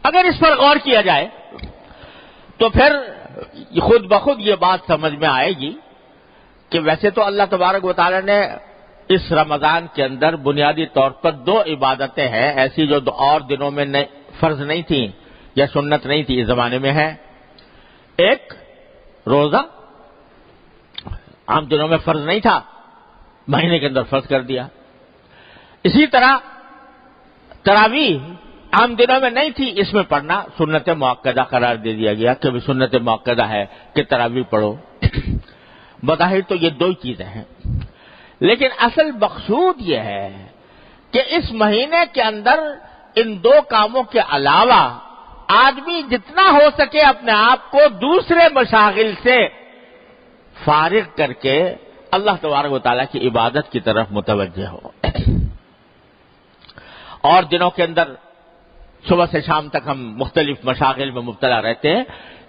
اگر اس پر غور کیا جائے تو پھر خود بخود یہ بات سمجھ میں آئے گی کہ ویسے تو اللہ تبارک و تعالی نے اس رمضان کے اندر بنیادی طور پر 2 عبادتیں ہیں ایسی جو اور دنوں میں فرض نہیں تھیں یا سنت نہیں تھی، اس زمانے میں ہے. ایک روزہ عام دنوں میں فرض نہیں تھا، مہینے کے اندر فرض کر دیا. اسی طرح تراویح عام دنوں میں نہیں تھی، اس میں پڑھنا سنت مؤکدہ قرار دے دیا گیا کہ سنت مؤکدہ ہے کہ تراویح پڑھو. بظاہر تو یہ 2 چیزیں ہیں، لیکن اصل مقصود یہ ہے کہ اس مہینے کے اندر ان 2 کاموں کے علاوہ آدمی جتنا ہو سکے اپنے آپ کو دوسرے مشاغل سے فارغ کر کے اللہ تبارک و تعالیٰ کی عبادت کی طرف متوجہ ہو. اور دنوں کے اندر صبح سے شام تک ہم مختلف مشاغل میں مبتلا رہتے ہیں.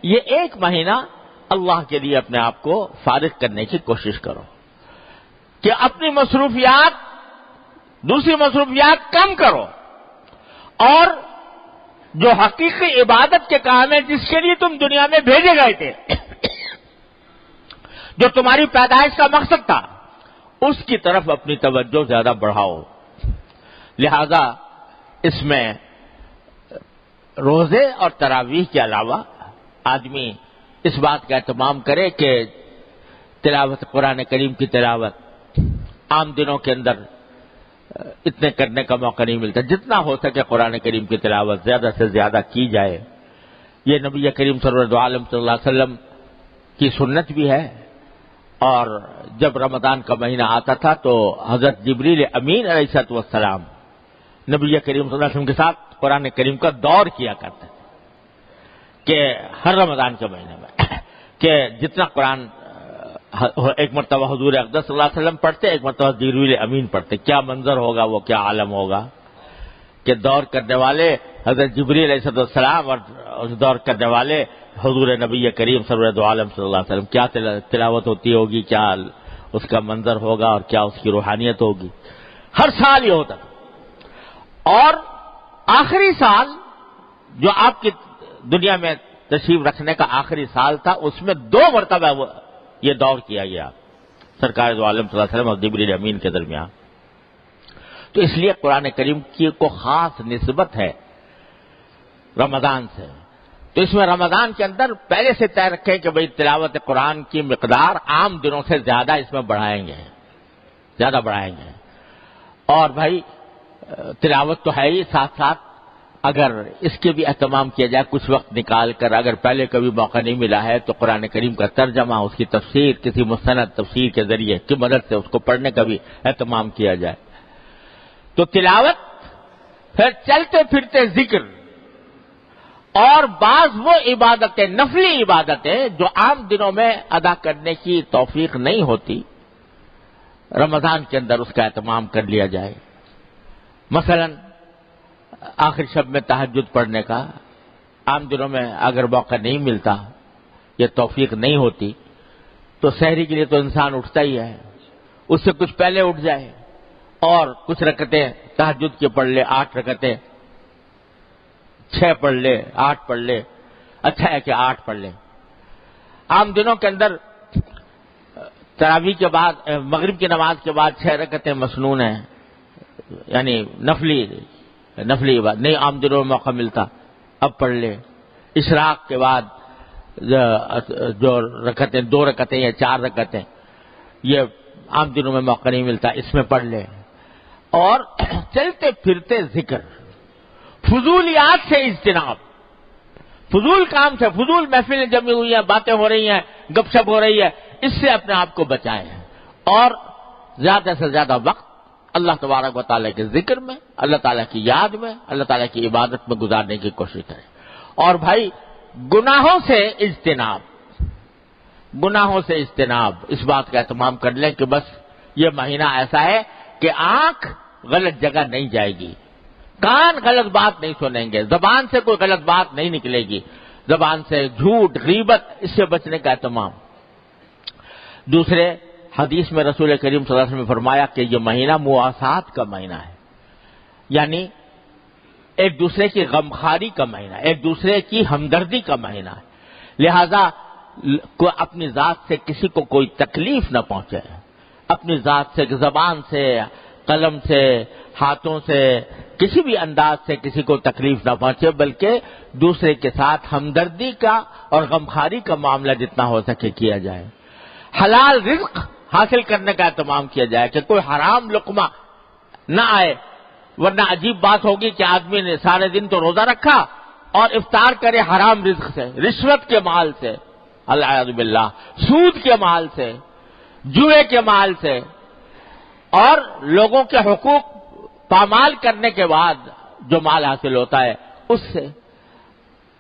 یہ 1 مہینہ اللہ کے لیے اپنے آپ کو فارغ کرنے کی کوشش کرو کہ اپنی مصروفیات، دوسری مصروفیات کم کرو، اور جو حقیقی عبادت کے کام ہے جس کے لیے تم دنیا میں بھیجے گئے تھے، جو تمہاری پیدائش کا مقصد تھا، اس کی طرف اپنی توجہ زیادہ بڑھاؤ. لہذا اس میں روزے اور تراویح کے علاوہ آدمی اس بات کا اہتمام کرے کہ تلاوت قرآن کریم کی تلاوت عام دنوں کے اندر اتنے کرنے کا موقع نہیں ملتا. جتنا ہو سکے قرآن کریم کی تلاوت زیادہ سے زیادہ کی جائے. یہ نبی کریم صلی اللہ علیہ وسلم کی سنت بھی ہے. اور جب رمضان کا مہینہ آتا تھا تو حضرت جبریل امین علیہ السلام نبی کریم صلی اللہ علیہ وسلم کے ساتھ قرآن کریم کا دور کیا کرتے تھے کہ ہر رمضان کے مہینے میں کہ جتنا قرآن ایک مرتبہ حضور اقدس صلی اللہ علیہ وسلم پڑھتے، ایک مرتبہ جبریل امین پڑھتے. کیا منظر ہوگا، وہ کیا عالم ہوگا کہ دور کرنے والے حضرت جبریل علیہ السلام اور دور کرنے والے حضور نبی کریم صلی اللہ علیہ وسلم، کیا تلاوت ہوتی ہوگی، کیا اس کا منظر ہوگا اور کیا اس کی روحانیت ہوگی. ہر سال یہ ہوتا تھا. اور آخری سال جو آپ کی دنیا میں تشریف رکھنے کا آخری سال تھا، اس میں 2 مرتبہ یہ دور کیا گیا سرکار دو عالم صلی اللہ علیہ وسلم اور جبریل امین کے درمیان. تو اس لیے قرآن کریم کی کو خاص نسبت ہے رمضان سے. تو اس میں رمضان کے اندر پہلے سے طے رکھیں کہ بھئی تلاوت قرآن کی مقدار عام دنوں سے زیادہ اس میں بڑھائیں گے. اور بھائی تلاوت تو ہے ہی، ساتھ ساتھ اگر اس کے بھی اہتمام کیا جائے کچھ وقت نکال کر، اگر پہلے کبھی موقع نہیں ملا ہے تو قرآن کریم کا ترجمہ، اس کی تفسیر کسی مستند تفسیر کے ذریعے کی مدد سے اس کو پڑھنے کا بھی اہتمام کیا جائے. تو تلاوت، پھر چلتے پھرتے ذکر، اور بعض وہ عبادتیں، نفلی عبادتیں جو عام دنوں میں ادا کرنے کی توفیق نہیں ہوتی، رمضان کے اندر اس کا اہتمام کر لیا جائے. مثلا آخر شب میں تہجد پڑھنے کا عام دنوں میں اگر موقع نہیں ملتا، یہ توفیق نہیں ہوتی، تو سحری کے لیے تو انسان اٹھتا ہی ہے، اس سے کچھ پہلے اٹھ جائے اور کچھ رکعتیں تہجد کی پڑھ لے، 8 رکعتیں، 6 پڑھ لے، 8 پڑھ لے. اچھا ہے کہ 8 پڑھ لے. عام دنوں کے اندر تراویح کے بعد، مغرب کی نماز کے بعد 6 رکعتیں مسنون ہیں، یعنی نفلی بات نہیں عام دنوں میں موقع ملتا، اب پڑھ لے. اشراق کے بعد جو رکعتیں، 2 رکعتیں یا 4 رکعتیں، یہ عام دنوں میں موقع نہیں ملتا، اس میں پڑھ لے. اور چلتے پھرتے ذکر، فضولیات سے اجتناب، فضول کام سے، فضول محفلیں جمی ہوئی ہیں، باتیں ہو رہی ہیں، گپ شپ ہو رہی ہے، اس سے اپنے آپ کو بچائیں اور زیادہ سے زیادہ وقت اللہ تبارک و تعالیٰ کے ذکر میں، اللہ تعالیٰ کی یاد میں، اللہ تعالیٰ کی عبادت میں گزارنے کی کوشش کریں. اور بھائی گناہوں سے اجتناب، اس بات کا اہتمام کر لیں کہ بس یہ مہینہ ایسا ہے کہ آنکھ غلط جگہ نہیں جائے گی، کان غلط بات نہیں سنیں گے، زبان سے کوئی غلط بات نہیں نکلے گی، زبان سے جھوٹ، غیبت، اس سے بچنے کا اہتمام. دوسرے حدیث میں رسول کریم صلی اللہ علیہ وسلم نے فرمایا کہ یہ مہینہ مواسات کا مہینہ ہے، یعنی ایک دوسرے کی غمخواری کا مہینہ، ایک دوسرے کی ہمدردی کا مہینہ ہے، لہذا اپنی ذات سے کسی کو کوئی تکلیف نہ پہنچے، اپنی ذات سے، زبان سے، قلم سے، ہاتھوں سے، کسی بھی انداز سے کسی کو تکلیف نہ پہنچے، بلکہ دوسرے کے ساتھ ہمدردی کا اور غمخواری کا معاملہ جتنا ہو سکے کیا جائے، حلال رزق حاصل کرنے کا اہتمام کیا جائے کہ کوئی حرام لقمہ نہ آئے، ورنہ عجیب بات ہوگی کہ آدمی نے سارے دن تو روزہ رکھا اور افطار کرے حرام رزق سے، رشوت کے مال سے، العیاذ باللہ، سود کے مال سے، جوئے کے مال سے، اور لوگوں کے حقوق پامال کرنے کے بعد جو مال حاصل ہوتا ہے اس سے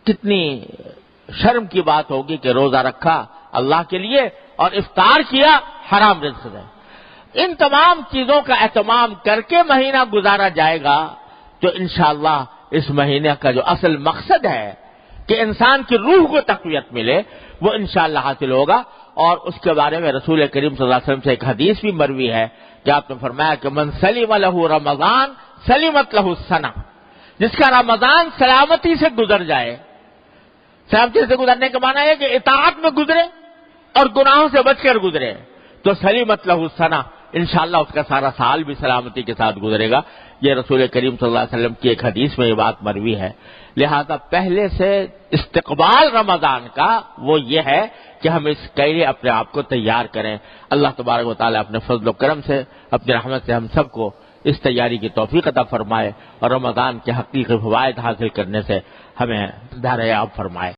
کتنی شرم کی بات ہوگی کہ روزہ رکھا اللہ کے لیے اور افطار کیا حرام رزق سے۔ ان تمام چیزوں کا اہتمام کر کے مہینہ گزارا جائے گا تو انشاءاللہ اس مہینے کا جو اصل مقصد ہے کہ انسان کی روح کو تقویت ملے وہ انشاءاللہ حاصل ہوگا۔ اور اس کے بارے میں رسول کریم صلی اللہ علیہ وسلم سے ایک حدیث بھی مروی ہے کہ آپ نے فرمایا کہ من سلم لہ رمضان سلمت لہ السنہ، جس کا رمضان سلامتی سے گزر جائے، سلامتی سے گزرنے کا معنی ہے کہ اطاعت میں گزرے اور گناہوں سے بچ کر گزرے تو سلمت لہ السنہ، انشاءاللہ اس کا سارا سال بھی سلامتی کے ساتھ گزرے گا۔ یہ رسول کریم صلی اللہ علیہ وسلم کی ایک حدیث میں یہ بات مروی ہے۔ لہذا پہلے سے استقبال رمضان کا وہ یہ ہے کہ ہم اس کے لیے اپنے آپ کو تیار کریں۔ اللہ تبارک و تعالیٰ اپنے فضل و کرم سے، اپنی رحمت سے ہم سب کو اس تیاری کی توفیق عطا فرمائے اور رمضان کے حقیقی فوائد حاصل کرنے سے ہمیں دارایاب فرمائے۔